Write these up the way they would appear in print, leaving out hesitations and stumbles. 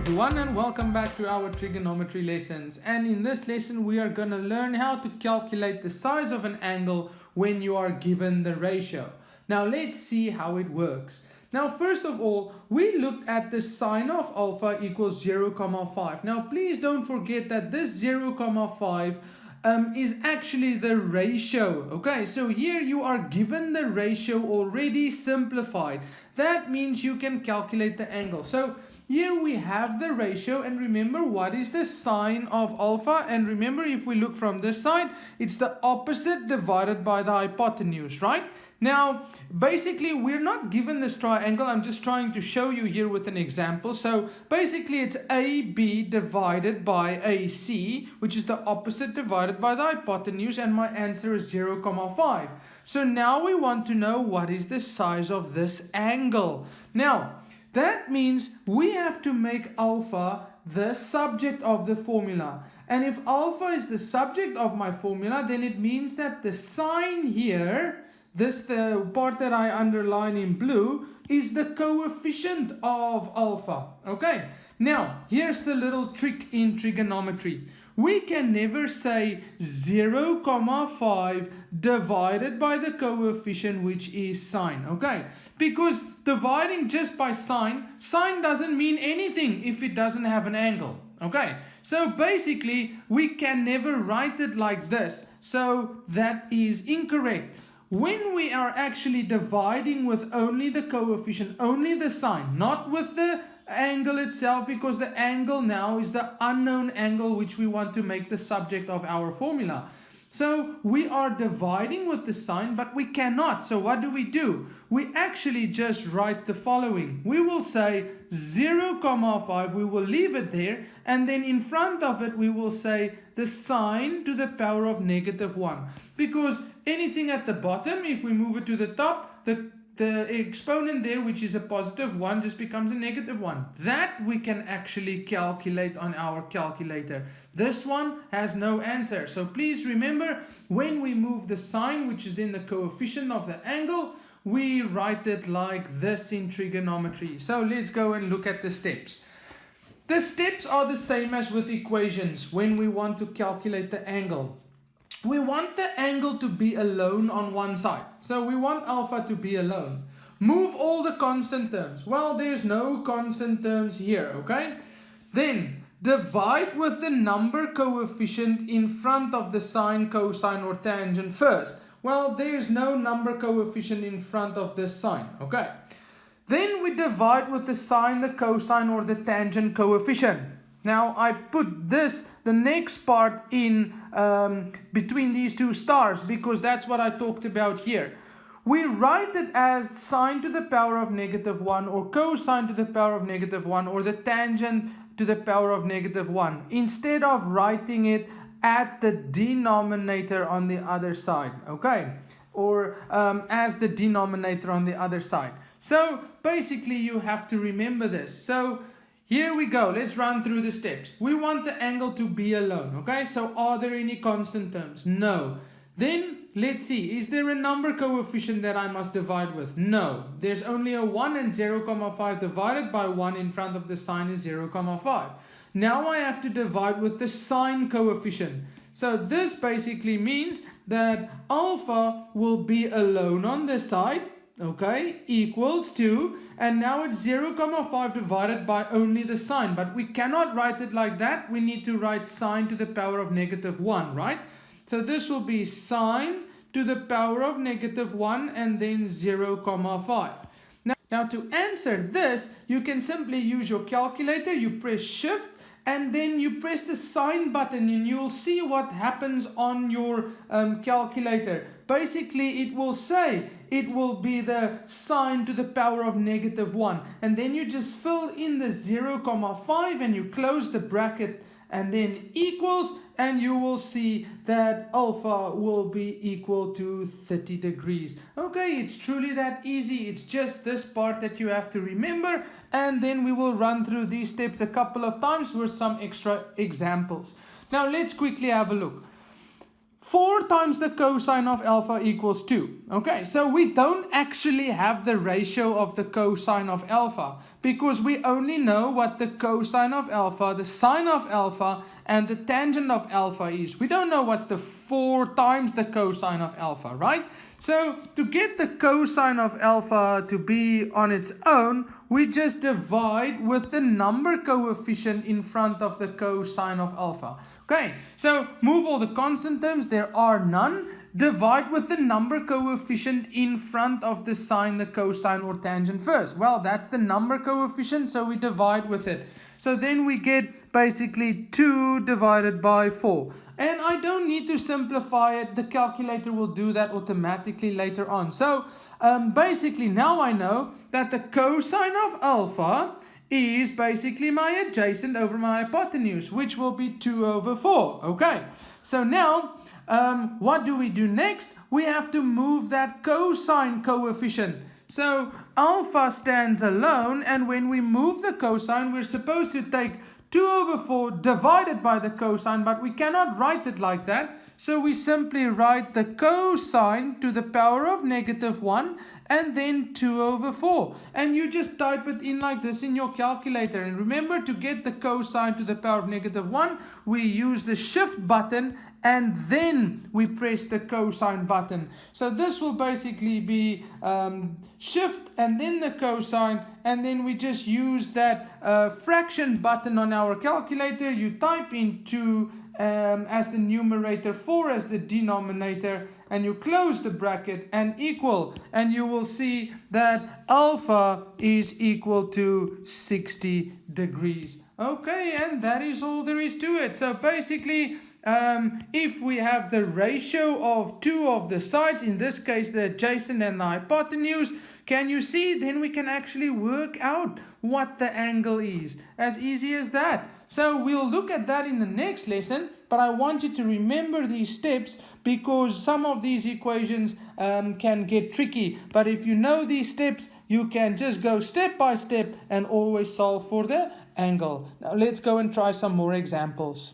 everyone, and welcome back to our trigonometry lessons. And in this lesson we are going to learn how to calculate the size of an angle when you are given the ratio. Now let's see how it works. Now first of all, we looked at the sine of alpha equals 0, 5. Now please don't forget that this 0, 5 is actually the ratio. Okay, so here you are given the ratio already simplified. That means you can calculate the angle. So here we have the ratio, and remember, what is the sine of alpha? And remember, if we look from this side, it's the opposite divided by the hypotenuse, right? Now basically we're not given this triangle. I'm just trying to show you here with an example. So basically it's AB divided by AC, which is the opposite divided by the hypotenuse, and my answer is 0, 5. So now we want to know what is the size of this angle. Now that means we have to make alpha the subject of the formula. And if alpha is the subject of my formula, then it means that the sine here, the part that I underline in blue, is the coefficient of alpha. Okay, now here's the little trick in trigonometry. We can never say 0, 5 divided by the coefficient, which is sine. Okay, because dividing just by sine doesn't mean anything if it doesn't have an angle. Okay, so basically we can never write it like this. So that is incorrect. When we are actually dividing with only the coefficient, only the sine, not with the angle itself, because the angle now is the unknown angle which we want to make the subject of our formula. So we are dividing with the sine, but we cannot. So what do? We actually just write the following. We will say 0, 5, we will leave it there, and then in front of it we will say the sine to the power of -1. Because anything at the bottom, if we move it to the top, the exponent there, which is a +1, just becomes a -1. That we can actually calculate on our calculator. This one has no answer. So please remember, when we move the sine, which is then the coefficient of the angle, we write it like this in trigonometry. So let's go and look at the steps. The steps are the same as with equations when we want to calculate the angle. We want the angle to be alone on one side. So we want alpha to be alone. Move all the constant terms. Well, there's no constant terms here, okay? Then divide with the number coefficient in front of the sine, cosine, or tangent first. Well, there's no number coefficient in front of this sine, okay? Then we divide with the sine, the cosine, or the tangent coefficient. Now I put the next part in between these two stars, because that's what I talked about here. We write it as sine to the power of -1, or cosine to the power of -1, or the tangent to the power of -1, instead of writing it at the denominator on the other side, okay? Or as the denominator on the other side. So basically you have to remember this. So here we go. Let's run through the steps. We want the angle to be alone. Okay, so are there any constant terms? No. Then let's see. Is there a number coefficient that I must divide with? No. There's only a 1, and 0, 5 divided by 1 in front of the sine is 0, 5. Now I have to divide with the sine coefficient. So this basically means that alpha will be alone on this side. Okay, equals 2, and now it's 0, 5 divided by only the sine, but we cannot write it like that. We need to write sine to the power of -1, right? So this will be sine to the power of -1 and then 0, 5. Now to answer this, you can simply use your calculator. You press shift and then you press the sine button, and you'll see what happens on your calculator. Basically it will say it will be the sine to the power of -1, and then you just fill in the 0, 5 and you close the bracket and then equals, and you will see that alpha will be equal to 30 degrees. Okay, it's truly that easy. It's just this part that you have to remember, and then we will run through these steps a couple of times with some extra examples. Now let's quickly have a look. 4 times the cosine of alpha equals 2. Okay, so we don't actually have the ratio of the cosine of alpha because we only know what the cosine of alpha, the sine of alpha, and the tangent of alpha is. We don't know what's the 4 times the cosine of alpha, right? So to get the cosine of alpha to be on its own, we just divide with the number coefficient in front of the cosine of alpha. Okay, so move all the constant terms, there are none. Divide with the number coefficient in front of the sine, the cosine, or tangent first. Well, that's the number coefficient, so we divide with it. So then we get basically 2 divided by 4. And I don't need to simplify it. The calculator will do that automatically later on. So basically now I know that the cosine of alpha is basically my adjacent over my hypotenuse, which will be 2 over 4. Okay, so now what do we do next? We have to move that cosine coefficient. So alpha stands alone, and when we move the cosine, we're supposed to take 2 over 4 divided by the cosine, but we cannot write it like that. So we simply write the cosine to the power of -1 and then 2 over 4. And you just type it in like this in your calculator. And remember, to get the cosine to the power of -1, we use the shift button and then we press the cosine button. So this will basically be shift and then the cosine, and then we just use that fraction button on our calculator. You type in 2 as the numerator, 4 as the denominator, and you close the bracket and equal, and you will see that alpha is equal to 60 degrees. Okay, and that is all there is to it. So basically, if we have the ratio of 2 of the sides, in this case the adjacent and the hypotenuse, can you see? Then we can actually work out what the angle is. As easy as that. So we'll look at that in the next lesson, but I want you to remember these steps because some of these equations can get tricky. But if you know these steps, you can just go step by step and always solve for the angle. Now let's go and try some more examples.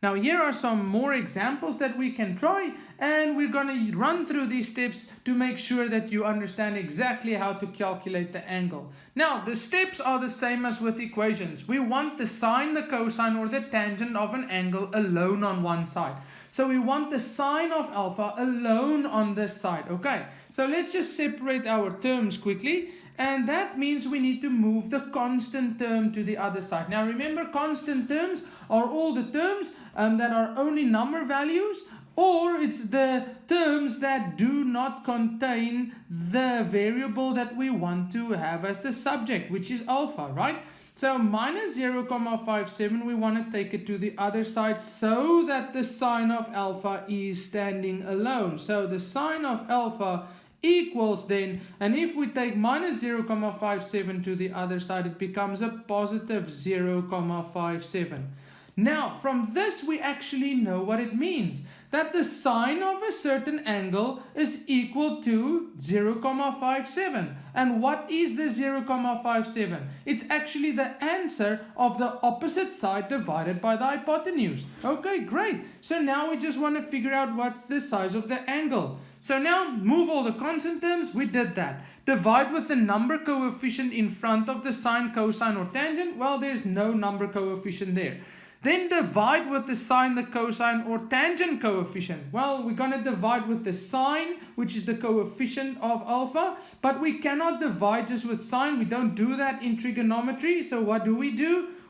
Now here are some more examples that we can try, and we're going to run through these steps to make sure that you understand exactly how to calculate the angle. Now the steps are the same as with equations. We want the sine, the cosine, or the tangent of an angle alone on one side. So we want the sine of alpha alone on this side. Okay, so let's just separate our terms quickly. And that means we need to move the constant term to the other side. Now remember, constant terms are all the terms that are only number values, or it's the terms that do not contain the variable that we want to have as the subject, which is alpha, right? So minus 0,57, we want to take it to the other side so that the sine of alpha is standing alone. So the sine of alpha equals then, and if we take minus 0,57 to the other side, it becomes a positive 0,57. Now from this we actually know what it means, that the sine of a certain angle is equal to 0,57. And what is the 0,57? It's actually the answer of the opposite side divided by the hypotenuse. Okay, great. So now we just want to figure out what's the size of the angle. So now move all the constant terms. We did that. Divide with the number coefficient in front of the sine, cosine, or tangent. Well, there's no number coefficient there. Then divide with the sine, the cosine, or tangent coefficient. Well, we're going to divide with the sine, which is the coefficient of alpha. But we cannot divide just with sine. We don't do that in trigonometry. So what do?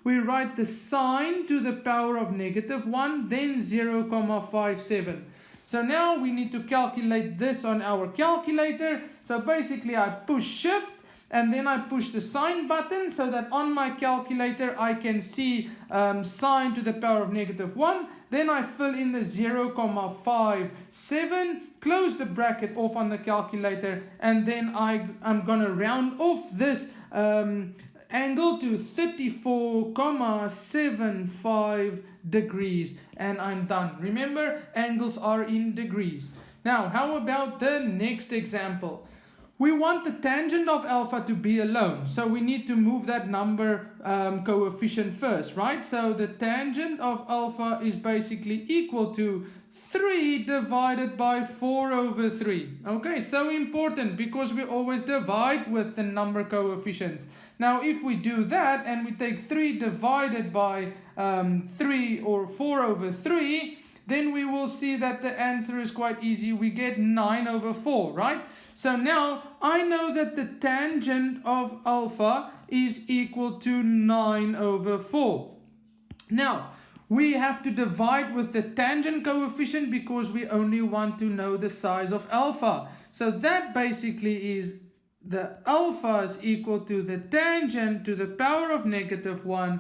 We write the sine to the power of -1, then 0,57. So now we need to calculate this on our calculator. So basically I push shift and then I push the sine button so that on my calculator I can see sine to the power of -1. Then I fill in the 0,57, close the bracket off on the calculator, and then I'm going to round off this angle to 34,75 degrees, and I'm done. Remember, angles are in degrees. Now, how about the next example? we want the tangent of alpha to be alone. So we need to move that number coefficient first, right? So the tangent of alpha is basically equal to 3 divided by 4 over 3. Okay, so important because we always divide with the number coefficients. Now if we do that and we take 3 divided by 3 or 4 over 3, then we will see that the answer is quite easy. We get 9 over 4, right? So now I know that the tangent of alpha is equal to 9 over 4. Now, we have to divide with the tangent coefficient because we only want to know the size of alpha. So that basically is the alpha is equal to the tangent to the power of -1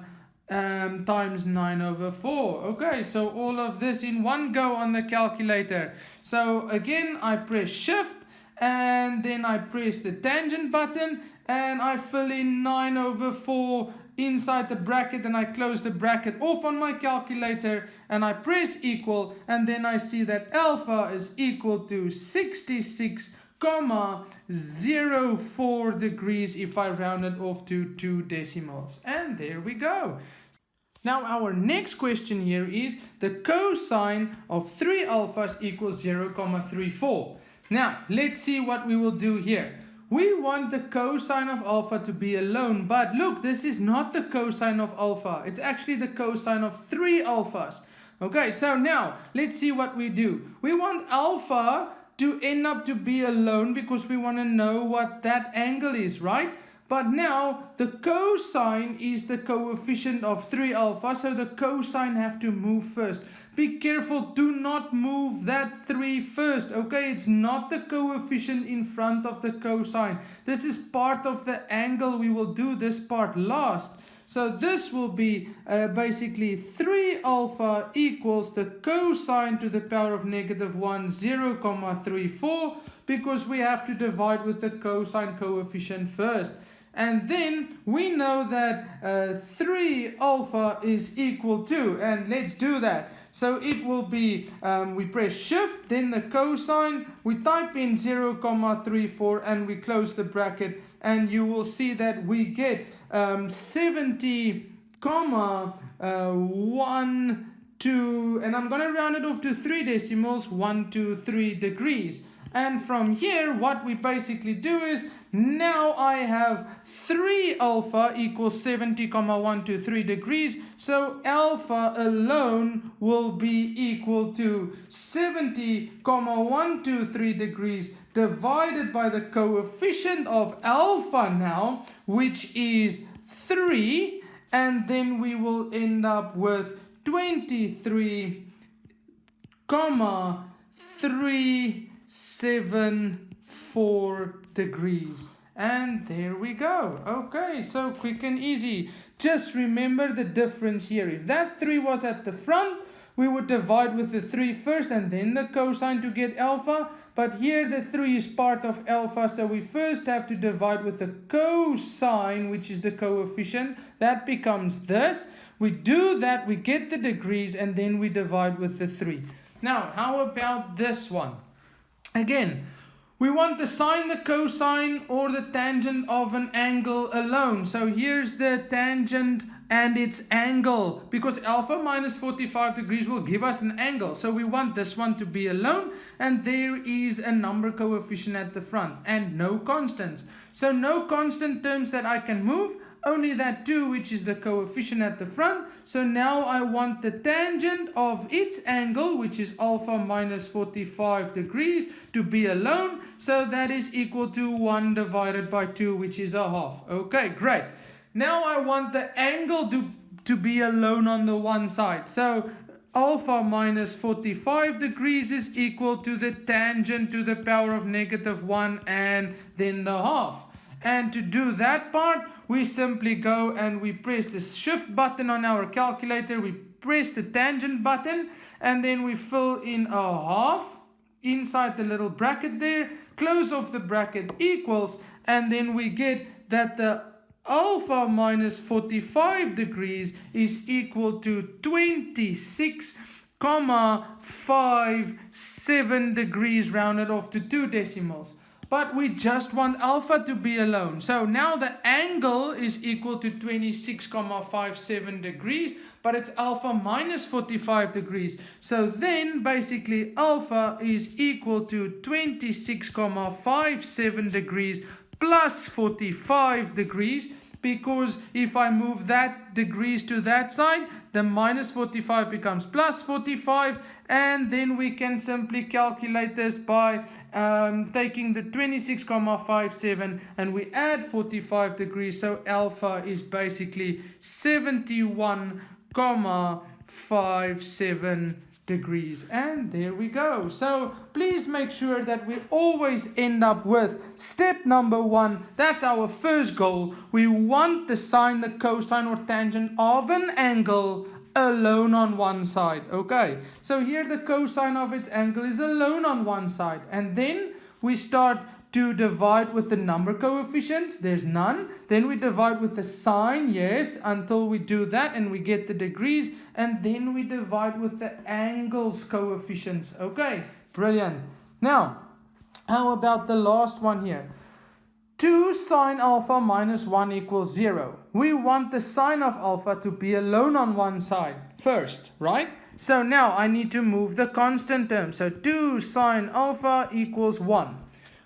times 9 over 4. Okay, so all of this in one go on the calculator. So again, I press shift and then I press the tangent button and I fill in 9 over 4 inside the bracket and I close the bracket off on my calculator and I press equal, and then I see that alpha is equal to 66,04 degrees if I round it off to 2 decimals. And there we go. Now our next question here is the cosine of 3 alphas equals 0,34. Now let's see what we will do here. We want the cosine of alpha to be alone, but look, this is not the cosine of alpha. It's actually the cosine of 3 alphas. Okay, so now let's see what we do. We want alpha to end up to be alone because we want to know what that angle is, right? But now the cosine is the coefficient of 3 alpha, so the cosine have to move first. Be careful, do not move that 3 first, okay? It's not the coefficient in front of the cosine. This is part of the angle. We will do this part last. So this will be basically 3 alpha equals the cosine to the power of -1, 0,34, because we have to divide with the cosine coefficient first. And then we know that 3 alpha is equal to, and let's do that. So it will be, we press shift, then the cosine, we type in 0,34 and we close the bracket, and you will see that we get 70,12, and I'm going to round it off to 3 decimals, 123 degrees. And from here, what we basically do is, now I have 3 alpha equals 70,123 degrees. So alpha alone will be equal to 70,123 degrees divided by the coefficient of alpha now, which is 3. And then we will end up with 23,374 degrees. And there we go. Okay, so quick and easy. Just remember the difference here. If that 3 was at the front, we would divide with the 3 first and then the cosine to get alpha. But here the 3 is part of alpha, so we first have to divide with the cosine, which is the coefficient. That becomes this. We do that, we get the degrees, and then we divide with the 3. Now, how about this one? Again, we want the sine, the cosine, or the tangent of an angle alone. So here's the tangent and its angle, because alpha minus 45 degrees will give us an angle. So we want this one to be alone, and there is a number coefficient at the front, and no constants. So no constant terms that I can move, only that 2, which is the coefficient at the front. So now I want the tangent of its angle, which is alpha minus 45 degrees, to be alone. So that is equal to 1 divided by 2, which is a half. Okay, great. Now I want the angle to be alone on the one side. So alpha minus 45 degrees is equal to the tangent to the power of -1 and then the half. And to do that part, we simply go and we press the shift button on our calculator. We press the tangent button and then we fill in a half inside the little bracket there. Close off the bracket equals, and then we get that the alpha minus 45 degrees is equal to 26,57 degrees rounded off to 2 decimals. but we just want alpha to be alone. So now the angle is equal to 26,57 degrees, but it's alpha minus 45 degrees. So then basically alpha is equal to 26,57 degrees plus 45 degrees, because if I move that degrees to that side, the minus 45 becomes plus 45, and then we can simply calculate this by taking the 26,57 and we add 45 degrees, so alpha is basically 71,57 degrees. And there we go. So please make sure that we always end up with step number 1. That's our first goal. We want the sine, the cosine or tangent of an angle alone on one side. Okay, so here the cosine of its angle is alone on one side, and then we start to divide with the number coefficients. There's none. Then we divide with the sine, yes, until we do that and we get the degrees, and then we divide with the angles coefficients. Okay, brilliant. Now, how about the last one here? 2 sine alpha minus 1 equals 0. We want the sine of alpha to be alone on one side first, right? So now I need to move the constant term. So 2 sine alpha equals 1.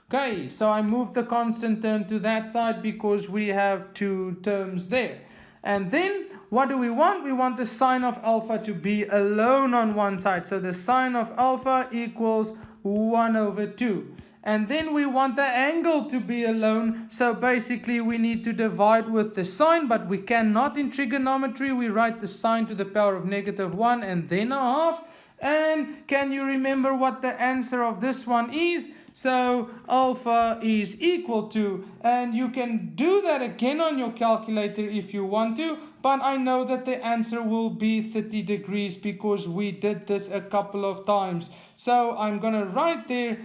Okay, so I move the constant term to that side because we have 2 terms there. And then what do we want? We want the sine of alpha to be alone on one side. So the sine of alpha equals 1 over 2. And then we want the angle to be alone. So basically we need to divide with the sine, but we cannot in trigonometry. We write the sine to the power of -1 and then a half. And can you remember what the answer of this one is? So alpha is equal to, and you can do that again on your calculator if you want to, but I know that the answer will be 30 degrees because we did this a couple of times. So I'm going to write there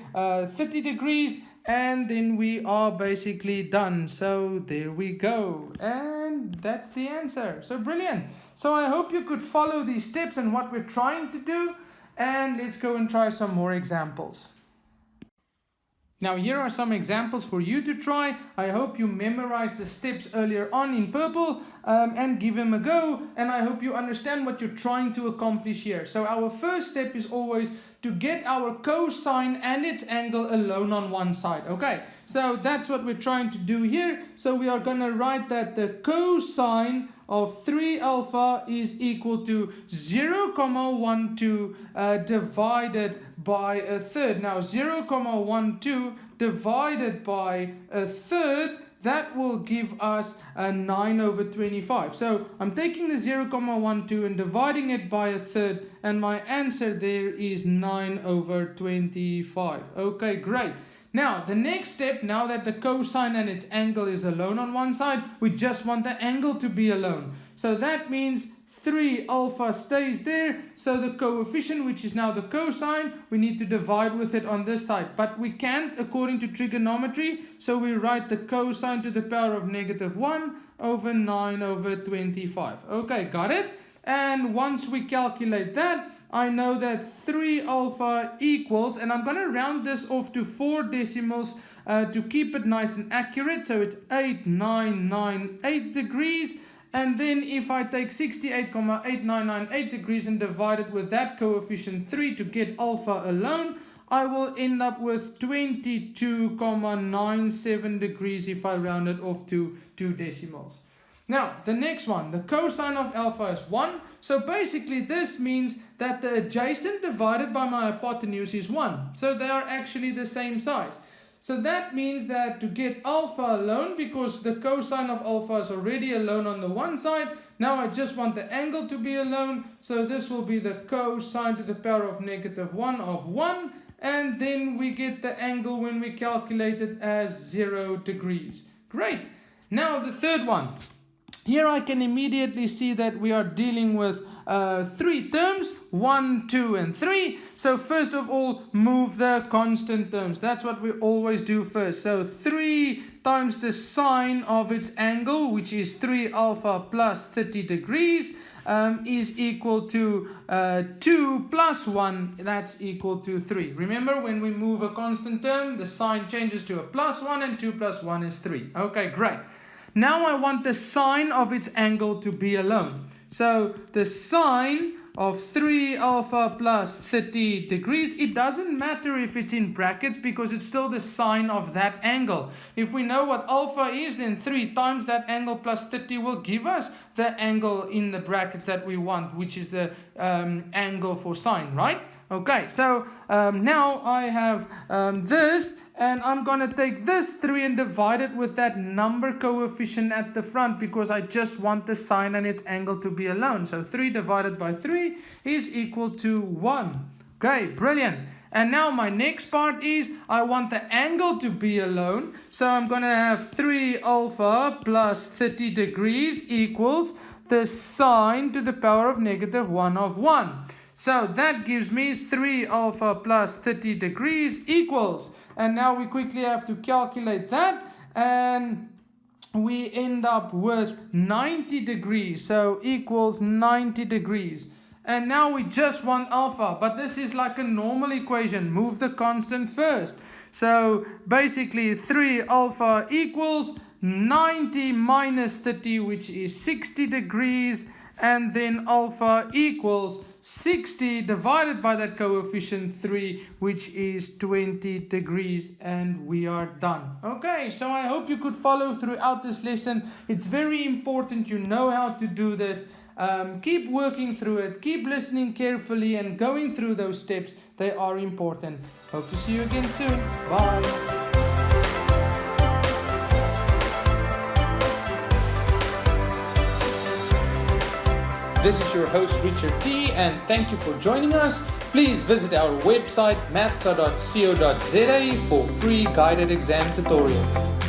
30 degrees, and then we are basically done. So there we go. And that's the answer. So brilliant. So I hope you could follow these steps and what we're trying to do. And let's go and try some more examples. Now here are some examples for you to try. I hope you memorized the steps earlier on in purple and give them a go. And I hope you understand what you're trying to accomplish here. So our first step is always to get our cosine and its angle alone on one side. Okay, so that's what we're trying to do here. So we are going to write that the cosine of 3 alpha is equal to 0,12 divided by a third. Now 0,12 divided by a third, that will give us a 9 over 25. So I'm taking the 0,12 and dividing it by a third, and my answer there is 9 over 25. Okay, great. Now, the next step, now that the cosine and its angle is alone on one side, we just want the angle to be alone. So that means 3 alpha stays there. So the coefficient, which is now the cosine, we need to divide with it on this side. But we can't according to trigonometry. So we write the cosine to the power of -1 over 9 over 25. Okay, got it? And once we calculate that, I know that 3 alpha equals, and I'm going to round this off to 4 decimals to keep it nice and accurate. So it's 8998 degrees. And then if I take 68,8998 degrees and divide it with that coefficient 3 to get alpha alone, I will end up with 22,97 degrees if I round it off to 2 decimals. Now, the next one, the cosine of alpha is 1. So basically this means that the adjacent divided by my hypotenuse is 1. So they are actually the same size. So that means that to get alpha alone, because the cosine of alpha is already alone on the one side, now I just want the angle to be alone. So this will be the cosine to the power of -1 of 1. And then we get the angle when we calculate it as 0 degrees. Great. Now the third one. here I can immediately see that we are dealing with 3 terms, 1, 2, and 3. So first of all, move the constant terms. That's what we always do first. So 3 times the sine of its angle, which is 3 alpha plus 30 degrees, is equal to 2 plus 1, that's equal to 3. Remember, when we move a constant term, the sign changes to a plus 1, and 2 plus 1 is 3. Okay, great. Now I want the sine of its angle to be alone. So the sine of 3 alpha plus 30 degrees, it doesn't matter if it's in brackets because it's still the sine of that angle. If we know what alpha is, then 3 times that angle plus 30 will give us the angle in the brackets that we want, which is the angle for sine, right? Okay, so now I have this, and I'm going to take this 3 and divide it with that number coefficient at the front because I just want the sine and its angle to be alone. So 3 divided by 3 is equal to 1. Okay, brilliant. And now my next part is I want the angle to be alone. So I'm going to have 3 alpha plus 30 degrees equals the sine to the power of negative 1 of 1. So that gives me 3 alpha plus 30 degrees equals, and now we quickly have to calculate that, and we end up with 90 degrees, so equals 90 degrees. And now we just want alpha, but this is like a normal equation, move the constant first. So basically 3 alpha equals 90 minus 30, which is 60 degrees, and then alpha equals 60 divided by that coefficient 3, which is 20 degrees, and we are done. Okay, so I hope you could follow throughout this lesson. It's very important you know how to do this. Keep working through it, keep listening carefully and going through those steps. They are important. Hope to see you again soon. Bye. This is your host Richard T, and thank you for joining us. Please visit our website mathsa.co.za for free guided exam tutorials.